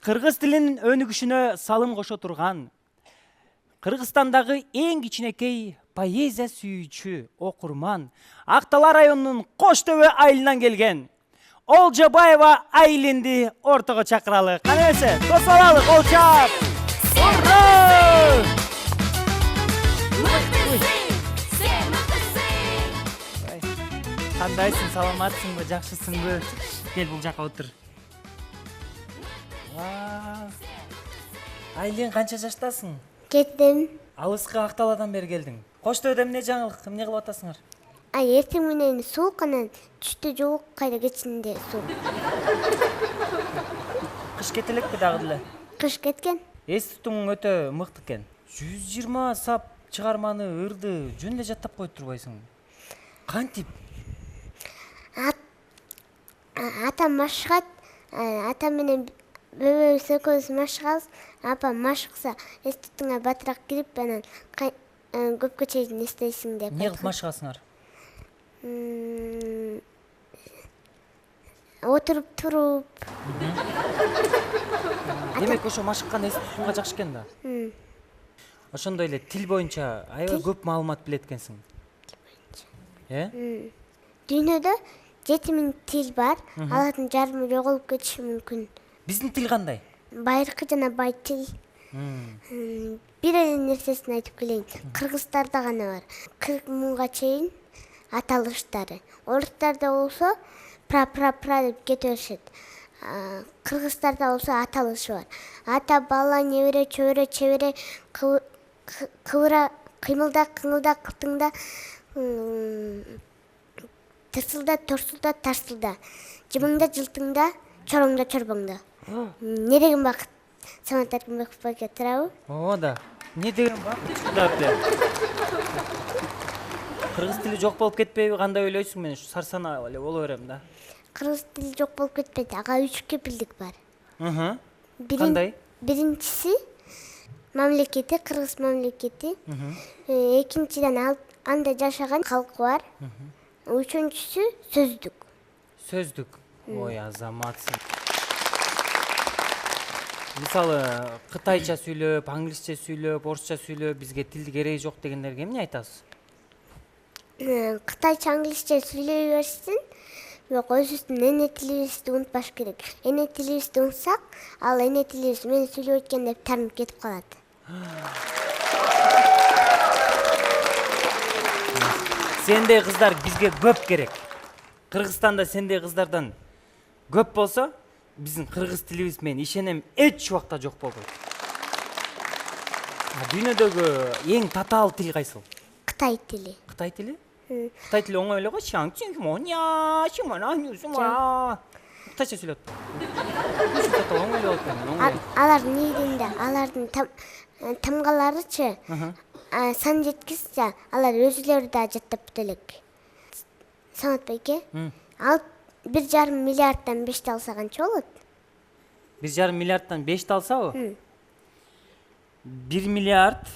Кыргыз тилинин өнүгүшүнө салым кошо турган Кыргызстандагы эң кичинекей поэзия сүйүүчү окурман Актала районунун Кош Төбө айылынан келген Олжобаева Айлинди ортого чакыралы. Кана эмесе, дос алалы, кол чап. Ура! Кандайсың, саламатсыңбы, жакшысыңбы? Кел бул жака отур. Айлин, канча жаштасың? Кеттим. Алыска Акталадан бери келдиң. Кош Төбөдө эмне жаңылык, эмне кылып атасыңар? Эртең менен суук, анан түштө жуук, кайра кечинде суук. Кыш кете элекпи дагы деле? Кыш кеткен. Эс тутумуң өтө мыкты экен. 120 сап чыгарманы ырды жөн эле жаттап коюп турбайсың. Кантип? Атам машыгат, атам менен бөбөбүз экөөбүз машыгабыз. Апам машыкса, эс тутуңа батыраак кирип, анан көпкө чейин эстейсиң деп. Эмне кылып машыгасыңар? Отуруп туруп. Демек ошо машыккан эс тутумга жакшы экен да. Ошондой эле тил боюнча аябай көп маалымат билет экенсиң. Дүйнөдө 7000 тил бар, алардын жарымы жоголуп кетиши мүмкүн. Биздин тил кандай? Байыркы жана бай тил. Бир эле нерсесин айтып келейин. Кыргыздарда гана бар. 40 мыңга чейин аталыштары. Орустарда болсо пра деп кете беришет. Кыргыздарда болсо аталышы бар. Ата, бала, небере, чөбөрө, чебере, кыбыра, кыймылда, кыртыңда, тырсылда, торсулда, тарсылда, жыбыңда, жылтыңда, чороңда, чорбоңда. Не деген бакыт? Самат Эркинбековге турабы? Ооба да. Не деген бакыт чыкты эле. Кыргыз тили жок болуп кетпейби? Кандай ойлойсуң? Мен ушу сарсанаа эле боло берем да. Кыргыз тили жок болуп кетпейт. Ага 3 кепилдик бар. Кандай? Биринчиси мамлекети, Кыргыз мамлекети. Экинчиден анда жашаган калкы бар. Үчүнчүсү сөздүк. Сөздүк. Ой, азаматсың. Мисалы, кытайча сүйлөп, англисче сүйлөп, орусча сүйлөп, бизге тилди кереги жок дегендерге эмне айтасыз? Кытайча, англисче сүйлөй берсин, бирок өзүбүздүн эне тилибизди унутпаш керек. Эне тилибизди унутсак, ал эне тилибиз мен сүйлөп өткөн деп таарынып кетип калат. Сендей кыздар бизге көп керек. Кыргызстанда сендей кыздардан көп болсо, биздин кыргыз тилибиз менен ишенем эч убакта жок болбойт. Дүйнөдөгү эң татаал тил кайсыл? Кытай тили. Кытай тили? Кытай тили оңой эле го. Кытайча сүйлөп. Оңой эле болот экен. Алардын ийдинде, алардын тамгаларычы сан жеткизсе, алар өзүлөрү да жаттап бите элек. Самат байке, ал 1,5 миллиарддан 5 алса канча болот? 1,5 миллиарддан 5 алсабы? 1 миллиард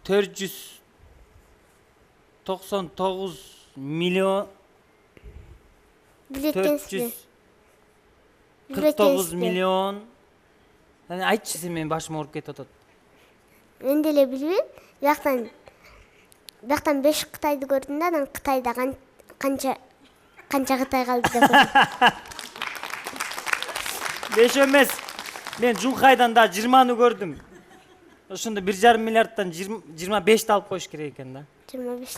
499 миллион 449 миллион. Айтчы, сен менин башым ооруп кетип атат. Мен деле билбейм. Бияктан 5 Кытайды көрдүм да, анан Кытайда канча Кытай калды деп. 5 эмес. Мен Жунхайдан да 20-ны көрдүм. Ошондо 1,5 миллиарддан 25 алып коюш керек экен да. 25.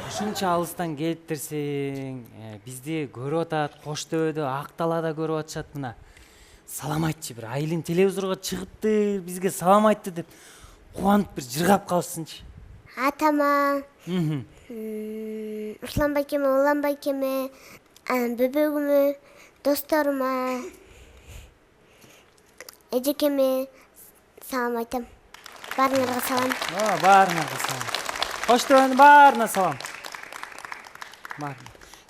Ушунча алыстан келиптирсиң, бизди көрүп атат, Кош Төбөдө, Акталада көрүп атышат мына. Салам айтчы, бир Айлин телевизорго чыгыпты, бизге салам айтты деп кубанып бир жыргап калышсынчы. Атама, Руслан байкеме, Улан байкеме, бөбөгүмө, досторума, эжекеме салам айтам. Баарыңарга салам. Баарыңарга салам. Кош Төбөнүн баарына салам.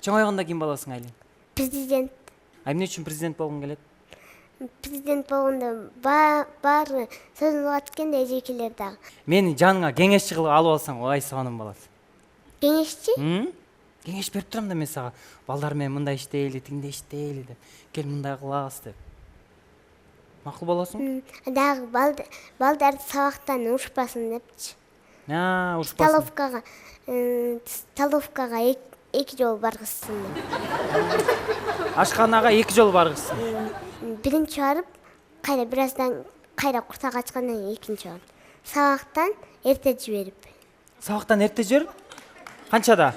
Чоңойгондо ким болосуң, Айлин? Президент. Эмне үчүн президент болгуң келет? Президент болгондо баары сөзүн угат экен да, эжекелер дагы. Мени жаныңа кеңешчи кылып алып алсаң, ой сонун болот. Кеңешчи? кеңеш берип турам да мен сага. Балдар менен мындай иштейли, тиңде иштейли деп. Кел мындай кылабыз деп. Макул болосуң? Дагы балдарды сабактан урушпасын депчи. Урушпасын. Столовкага 2 жолу баргызсын деп. Ашканага 2 жолу баргызсын. Биринчи барып, кайра бираздан кайра курсак ачкандан кийин экинчи барып. Сабактан эрте жиберип. Сабактан эрте жиберип? Канчада?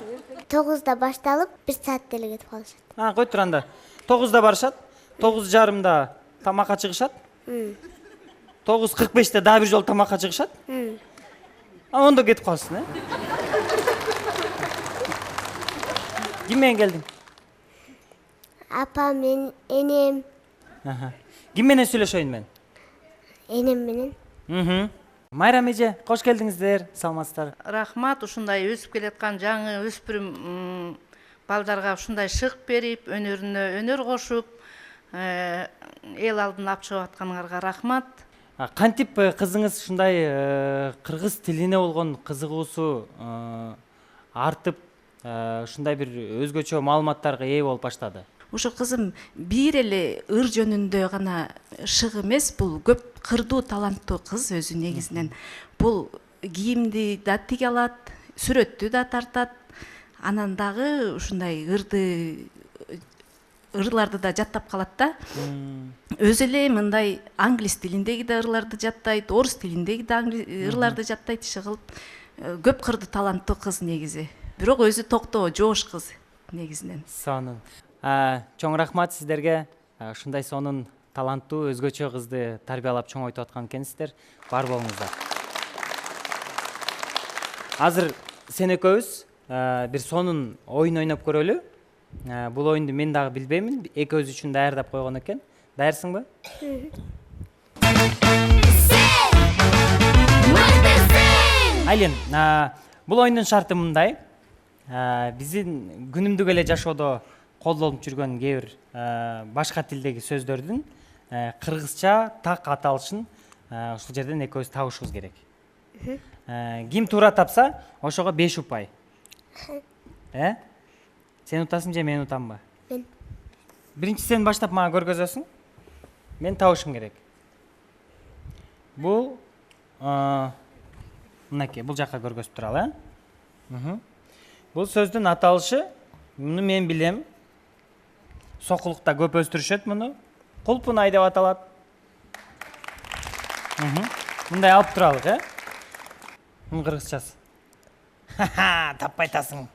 9-да башталып, 1 саатта эле кетип калышат. Кой туранда. 9-да барышат, 9:30 тамакка чыгышат. 9:45 дагы бир жолу тамакка чыгышат. Ондо кетип каласың, э? Ким менен келдиң? Апам, энем, Ким менен сүйлөшөйүн мен? энем менен. Майрам эже, кош келдиңиздер. Саламатсыздар. Рахмат, ушундай өсүп келаткан жаңы өспүрүм балдарга ушундай шык берип, өнөрүнө өнөр кошуп, эл алдына алып чыгып атканыңарга рахмат. Кантип кызыңыз ушундай кыргыз тилине болгон кызыгуусу артып, ушундай бир өзгөчө маалыматтарга ээ болуп баштады? Ушу кызым бир эле ыр жөнүндө гана шык эмес, бул көп кырдуу таланттуу кыз өзү негизинен. Бул кийимди да тиге алат, сүрөттү да тартат. Анан дагы ушундай ырларды да жаттап калат да. Өзү эле мындай англис тилиндеги да ырларды жаттайт, орус тилиндеги да ырларды жаттайт, иши кылып. Көп кырдуу таланттуу кыз негизи. Бирок өзү токтоо, жоош кыз негизинен. Сонун. Чоң рахмат сиздерге. Ушундай сонун таланттуу өзгөчө кызды тарбиялап чоңойтуп аткан экенсиздер. Бар болуңуздар. Азыр сен экөөбүз бир сонун оюн ойноп көрөлү. Бул оюнду мен дагы билбеймин. Экөөбүз үчүн даярдап койгон экен. Даярсыңбы? Айлен, бул оюндун шарты мындай. Биздин күнүмдүк эле жашоодо колдонуп жүргөн кээ бир башка тилдеги сөздөрдүн кыргызча так аталышын ушул жерден экөөбүз табышыбыз керек. Ким туура тапса, ошого 5 упай. Сен утасың же мен утамбы? Мен. Биринчи сен баштап мага көргөзөсүң. Мен табышым керек. Бул мынакей, бул жакка көргөзүп туралы, Бул сөздүн аталышы, муну мен билем. Сокулукта көп өстүрүшөт муну. Кулпунай деп аталат. Мындай алып туралык, Мунун кыргызчасы. Таппай атасың.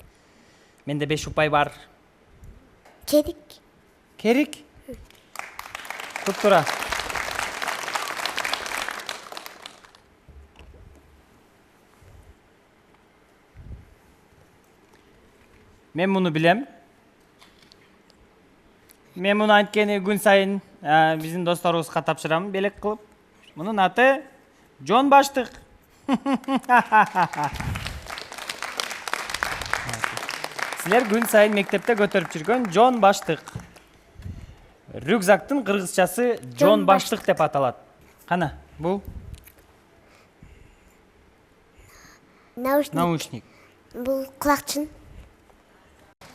Менде 5 упай бар. Керик. Керик? Туп-тура. Мен муну билем. Мен муну анткени күн сайын биздин досторубузга тапшырам белек кылып. Мунун аты Жон Баштык. Силер күн сайын мектепте көтөрүп жүргөн Жон Баштык. Рюкзактын кыргызчасы Жон Баштык деп аталат. Кана, бул наушник. Бул кулакчын.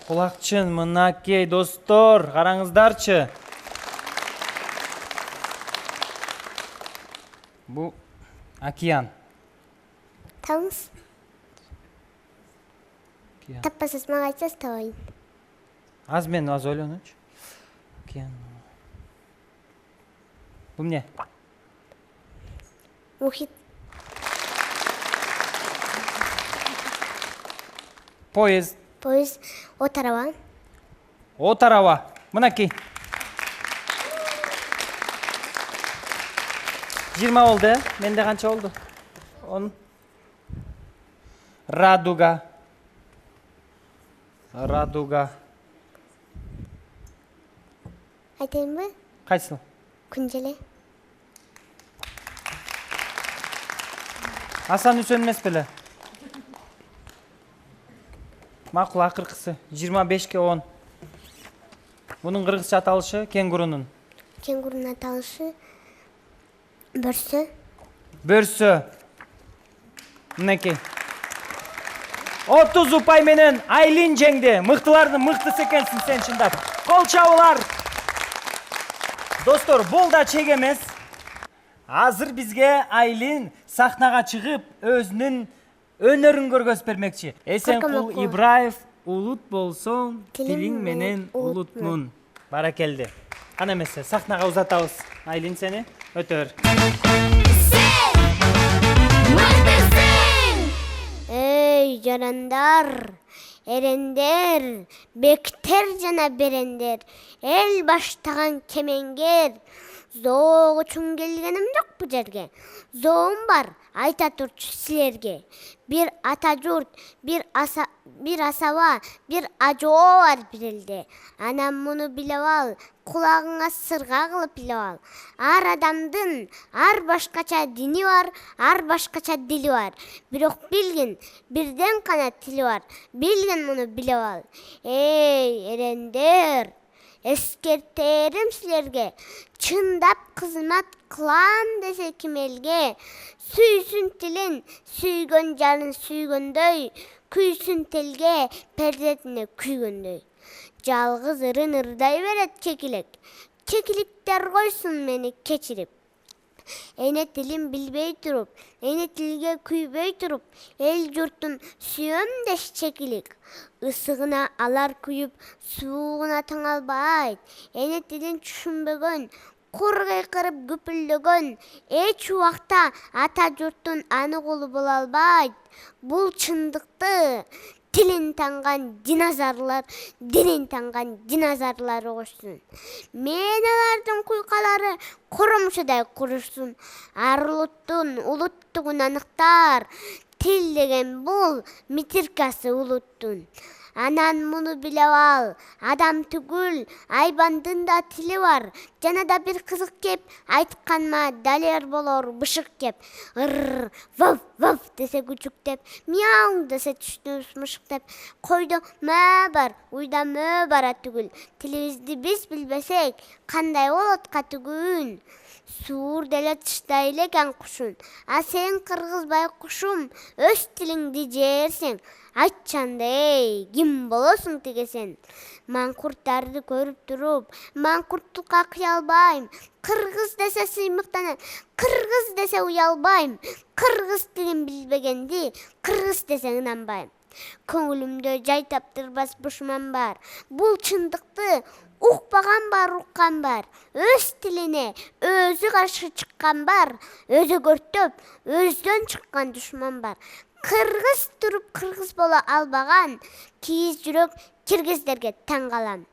Кулакчын, мынакей достор, караңыздарчы. Бул океан. Табыңыз. Таппасыз мага айтсаңыз табайын. Аз мен аз ойлоночу. Океан. Бул эмне? Мухит. Поезд. Поезд. Отарава. Отарава. Мынакей. 20 болду, менде канча болду? 10. Радуга. Радуга. Айтайынбы? Кайсыл? Күнжеле. Асан Үсөн эмес беле? Макул, акыркысы 25-ке 10. Мунун кыргызча аталышы кенгурунун. Кенгурунун аталышы бөрсө. Бөрсө. Мынакей. 30 упай менен Айлин жеңди. Мыктылардын мыктысы экенсиң сен чындап. Кол чабуулар. Достор, бул да чек эмес. Азыр бизге Айлин сахнага чыгып, өзүнүн өнөрүн көргөзүп бермекчи. Эсенкул Ибраев, улут болсоң, тилиң менен улутмун. Баракелди. Кана эмесе, сахнага узатабыз. Айлин, сени өтөр. Эй, жарандар, эрендер, бектер жана берендер, эл баштаган кемеңгер. Зоо үчүн келгеним жок бу жерге. Зоом бар, айта турчу силерге. Бир ата журт, бир асаба, бир ажоо бар бир элде. Анан муну билип ал, кулагыңа сырга кылып билип ал. Ар адамдын ар башкача дини бар, ар башкача дили бар. Бирок билгин, бирден гана тили бар. Билгин муну билип ал. Эй, эрендер, эскертерим силерге, чындап кызмат кылам десе ким элге, сүйсүн тилин, сүйгөн жарын сүйгөндөй, күйсүн телге, перзентине күйгөндөй. Жалгыз ырын ырдай берет чекилек, чекиликтер койсун мени кечирип. Эне тилин билбей туруп, эне тилге күйбөй туруп, эл журтун сүйөм деш чекилик. Ысыгына алар күйүп, суугуна таң албайт. Эне тилин түшүнбөгөн, кур кыйкырып күпүлдөгөн, эч убакта ата журттун анык уулу боло албайт. Бул чындыкты тилин танган динозаврлар, динин танган динозаврлар угушсун. Мен алардын куйкалары курумшудай курушсун. Ар улуттугун аныктар. Тил деген бул митиркасы улуттун. Анан муну билип ал, адам түгүл, айбандын да тили бар. Жана да бир кызык кеп, айтканма далер болор бышык кеп. Ыр, вов, вов десе күчүк деп, мяу десе түштүнүс мышык деп. Койдо мө бар, уйда мө бара түгүл. Тилибизди биз билбесек, кандай болот катүгүн. Суур деле тыштай элекен кушун. А сен кыргыз байкушум, өз тилиңди жээрсең, айтчанда эй, ким болосуң тиге сен? Маңкурттарды көрүп туруп, маңкурттукка кыя албайм. Кыргыз десе сыймыктанам, кыргыз десе уялбайм. Кыргыз тилин билбегенди, кыргыз десе ынанбайм. Көңүлүмдө жай таптырбас бушман бар. Бул чындыкты укпаган бар, уккан бар. Өз тилине өзү каршы чыккан бар. Өзү көртөп, өздөн чыккан душман бар. Кыргыз туруп кыргыз боло албаган, кийиз жүрөк киргиздерге таң калам.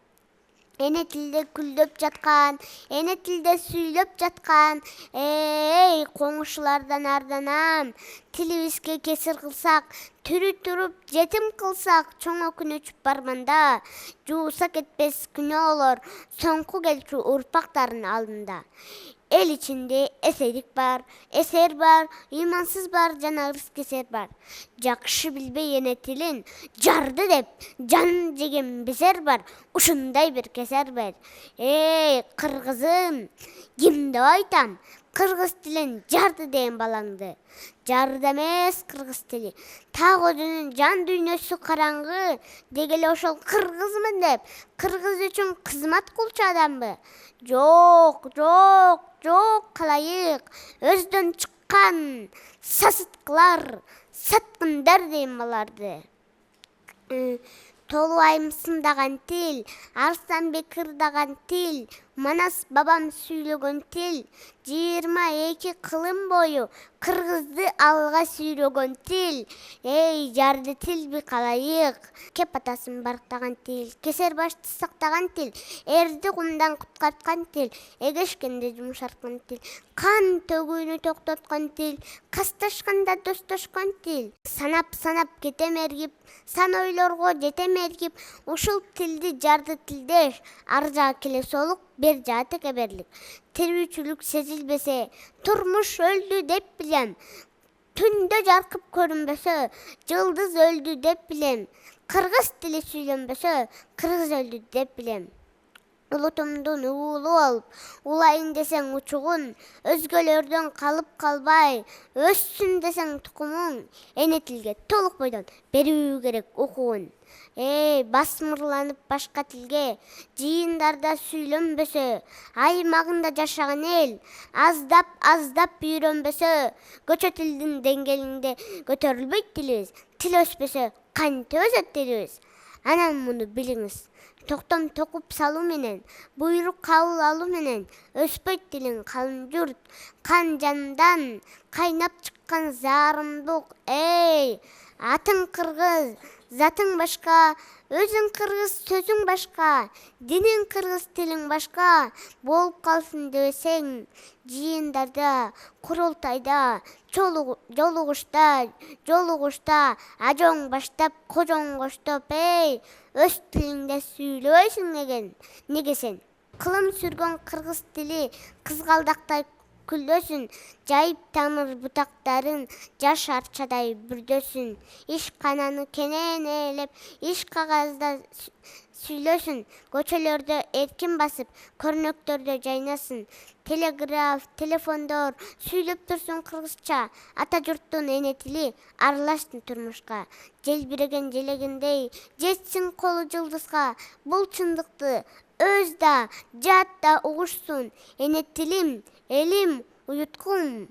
Эне тилде күлдөп жаткан, эне тилде сүйлөп жаткан, эй, коңушулардан арданам. Тилибизге кесир кылсак, түрү туруп жетим кылсак, чоң өкүнүчүп барманда, жууса кетпес күнөө болор, соңку келчү урпактардын алдында. Эл ичинде эсерик бар, эсер бар, ыймансыз бар, жана ырыс кесер бар. Жакшы билбей эне тилин, жарды деп, жан жеген безер бар, ушундай бир кесер бар. Эй, кыргызым, ким деп айтам? Кыргыз тилин жарды деген балаңды. Жарды эмес кыргыз тили. Так өзүнүн жан дүйнөсү караңгы, дегеле ошол кыргызмын деп, кыргыз үчүн кызмат кылчу адамбы? Жок, калайык. Өздөн чыккан сасыткылар, саткындар дейм аларды. Толубайым сындаган тил, Арстанбек ырдаган тил, Манас бабам сүйлөгөн тил, 22 кылым бою кыргызды алга сүйрөгөн тил. Эй, жарды тилби калайык. Кеп атасын барктаган тил, кесер башты сактаган тил, эрди кумдан куткарткан тил, эгешкенде жумшарткан тил, кан төгүүнү токтоткон тил, касташканда достошкон тил. Санап кетем эргип, сан ойлорго жетем эргип, ушул тилди жарды тилдеш, ар жаа келе солук, бер жаа текеберлик. Тирүүчүлүк сезилбесе, турмуш өлдү деп билем. Түндө жаркып көрүнбөсө, жылдыз өлдү деп билем. Кыргыз тили сүйлөнбөсө, кыргыз өлдү деп билем. улутумдун уулу болуп, улайын десең учугун, өзгөлөрдөн калып калбай, өссүн десең тукумуң, эне тилге толук бойдон берүү керек укугун. Басмырланып башка тилге, жыйындарда сүйлөнбөсө, аймагында жашаган эл аздап үйрөнбөсө, көчө тилдин деңгээлинде көтөрүлбөйт тилибиз. Тил өспөсө, кантип өсөт тилибиз? Анан муну билиңиз. Токтом токуп салуу менен, буйрук кабыл алуу менен өспөйт тилиң калын журт. Кан жандан кайнап чыккан заарымдук. Атың кыргыз, затың башка, өзүң кыргыз, сөзүң башка, динин кыргыз, тилиң башка. Болуп калсын десең, жыйындарда, курултайда, жолугушта, ажоң баштап, кожоң коштоп, өз тилиңде сүйлөбөйсүң неге сен? Кылым сүргөн кыргыз тили кызгалдактай күлдөсүн, жайып тамыр бутактарын жаш арчадай бүрдөсүн. Иш кананы кенен ээлеп, иш кагазда сүйлөсүн, көчөлөрдө эркин басып, көрнөктөрдө жайнасын. Телеграф, телефондор сүйлөп турсун кыргызча, ата журттун эне тили аралашсын турмушка. Желбиреген желегиндей жетсин колу жылдызга, бул чындыкты өз да, жат да угушсун. Эне тилим, элим, уюткум,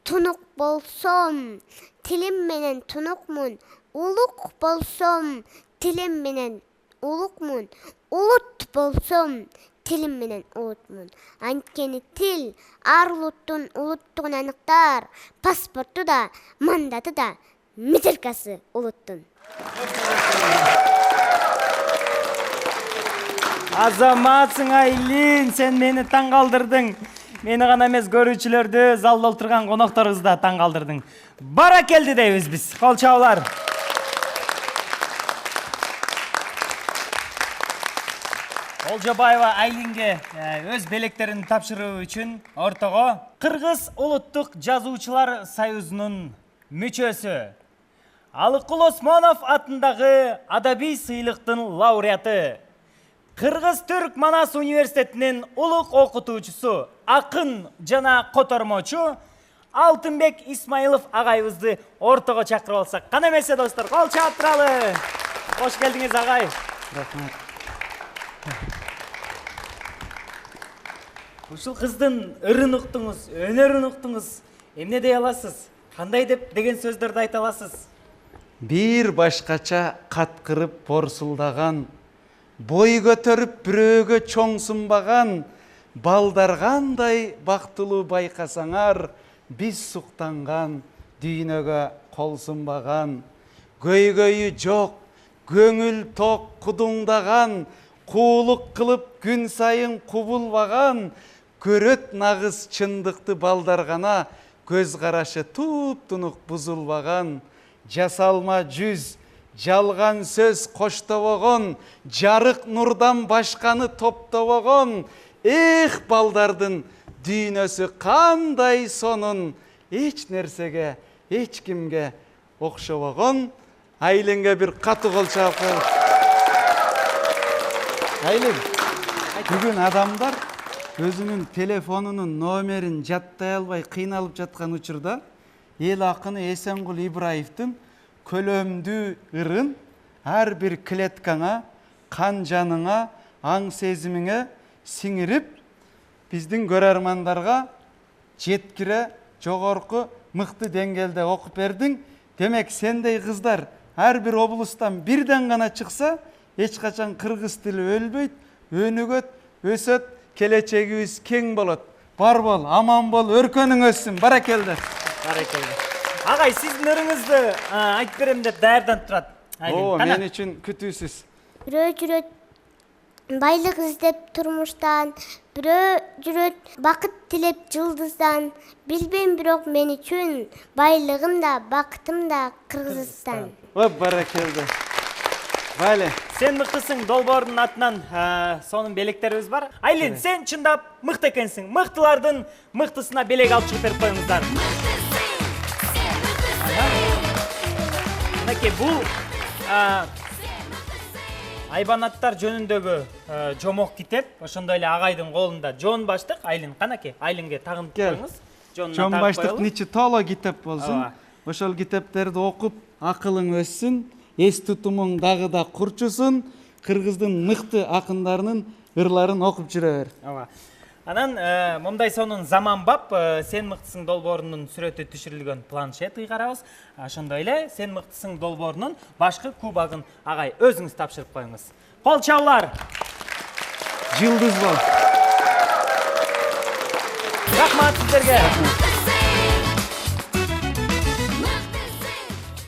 тунук болсом, тилим менен тунукмун. Улук болсом, тилим менен улукмун. Улут болсом, тилим менен улутмун. Анткени тил ар улуттун улуттугун аныктар. Паспорту да, мандаты да, метелкасы улуттун. Азаматсың Айлин, сен мени таң калдырдың. Мени гана эмес, көрүүчүлөрдү, залда отурган конокторубузду да таң калдырдың. Баракелди дейбиз биз. Кол чабуулар. Олжобаева Айлинге өз белектерин тапшыруу үчүн ортого Кыргыз улуттук жазуучулар союзунун мүчөсү, Алыкул Осмонов атындагы адабий сыйлыктын лауреаты, Кыргыз Түрк Манас университетинин улук окутуучусу, акын жана котормочу Алтынбек Исмаилов агайыбызды ортого чакырып алсак. Кана эмесе достор, кол чаап туралы. Кош келдиңиз агай. Рахмат. Ушул кыздын ырын уктуңуз, өнөрүн уктуңуз. Эмне дей аласыз? Кандай деген сөздөрдү айта аласыз? Бир башкача каткырып борсулдаган, бой көтөрүп бирөөгө чоңсунбаган, балдаргандай бактылуу байкасаңар, биз суктанган, дүйнөгө кол сунбаган, көйгөйү жок, көңүл ток кудуңдаган, куулук кылып күн сайын кубулбаган, көрөт нагыз чындыкты балдар гана, көз карашы туп-тунук бузулбаган, жасалма жүз, жалган сөз коштобогон, жарык нурдан башканы топтобогон, балдардын дүйнөсү кандай сонун, эч нерсеге, эч кимге окшобогон. Айлинге бир катуу кол чаап коелу. Айлин, бүгүн адамдар өзүнүн телефонунун номерин жаттай албай кыйналып жаткан учурда эл акыны Эсенгул Ибраевдин көлөмдүү ырын ар бир клеткаңа, кан жаныңа, аң сезимиңе сиңирип, биздин көрөрмандарга жеткире жогорку мыкты деңгээлде окуп бердиң. Демек, сендей кыздар ар бир облустан бирден гана чыкса, эч качан кыргыз тили өлбөйт, өнүгөт, өсөт, келечегибиз кең болот. Бар бол, аман бол, өркөнүң өссүн. Баракелде. Баракелде. Агай, сиздин ырыңызды айтып берем деп даярданып турат. Мен үчүн күтүүсүз. Бирөө жүрөт байлык издеп турмуштан, бирөө жүрөт бакыт тилеп жылдыздан. Билбейм, бирок мен үчүн байлыгым да, бакытым да Кыргызстан. Баракелде. Вале. Сен мыктысың, долбоордун атынан сонун белектерибиз бар. Айлин, сен чындап мыкты экенсиң. Мыктылардын мыктысына белек алып чыгып берип коюңуздар. Мынакей бул Айбанаттар жөнүндөгү жомок китеп, ошондой эле агайдын колунда Жон Баштык, Айлин канаке, Айлинге тагын коюңуз. Жон Баштык ничи толо китеп болсун. Ооба. Ошол китептерди окуп, акылың өссүн, эс тутумуң дагы да курчусун, кыргыздын мыкты акындарынын ырларын окуп жүрө бер. Ооба. Анан мындай сонун заманбап сен мыктысың долбоорунун сүрөтү түшүрүлгөн планшет ыйгарабыз. Ошондой эле сен мыктысың долбоорунун башкы кубагын агай өзүңүз тапшырып коюңуз. Кол чабуулар. Жылдыз бол. Рахмат сиздерге.